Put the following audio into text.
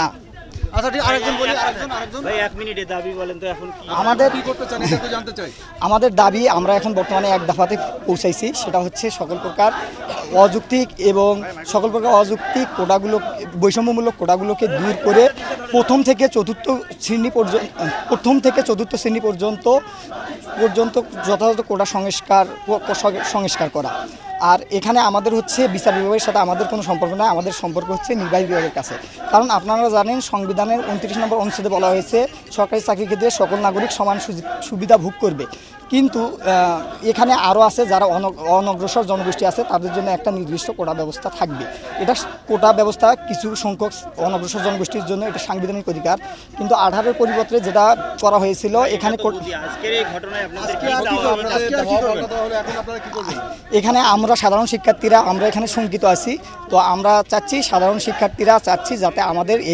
না। আচ্ছা ঠিক, আরেকজন বলি, আরেকজন ভাই 1 মিনিটে দাবি বলেন তো এখন কি আমাদের কি করতে চান এটা একটু জানতে চাই। আমাদের দাবি আমরা এখন বর্তমানে এক দফাতে পৌঁছাইছি, সেটা হচ্ছে সকল প্রকার অযৌক্তিক এবং সকল প্রকার অযৌক্তিক কোটাগুলো, বৈষম্যমূলক কোটাগুলোকে দূর করে প্রথম থেকে চতুর্থ শ্রেণী পর্যন্ত যথাযথ কোটা সংস্কার করা। আর এখানে আমাদের হচ্ছে বিচার বিভাগের সাথে আমাদের কোনো সম্পর্ক নয়, আমাদের সম্পর্ক হচ্ছে নির্বাহী বিভাগের কাছে। কারণ আপনারা জানেন সংবিধানের 29 নম্বর অনুচ্ছেদে বলা হয়েছে সরকারি চাকরির ক্ষেত্রে সকল নাগরিক সমান সুবিধা ভোগ করবে। কিন্তু এখানে আরও আছে যারা অনগ্রসর জনগোষ্ঠী আছে, তাদের জন্য একটা নির্দিষ্ট কোটা ব্যবস্থা থাকবে। এটা কোটা ব্যবস্থা কিছু সংখ্যক অনগ্রসর জনগোষ্ঠীর জন্য এটা সাংবিধানিক অধিকার, কিন্তু 18-এর পরিবর্তে যেটা করা হয়েছিল এখানে আজকের এই ঘটনায় আপনাদের আজকে কি আর কি চাওয়া করবেন? হচ্ছে? আজকে আর কি করবেন? তাহলে এখন আপনারা কি করবেন? এখানে আমরা সাধারণ শিক্ষার্থীরা আমরা এখানে শঙ্কিত আছি। তো আমরা চাচ্ছি সাধারণ শিক্ষার্থীরা চাচ্ছি যাতে আমাদের এই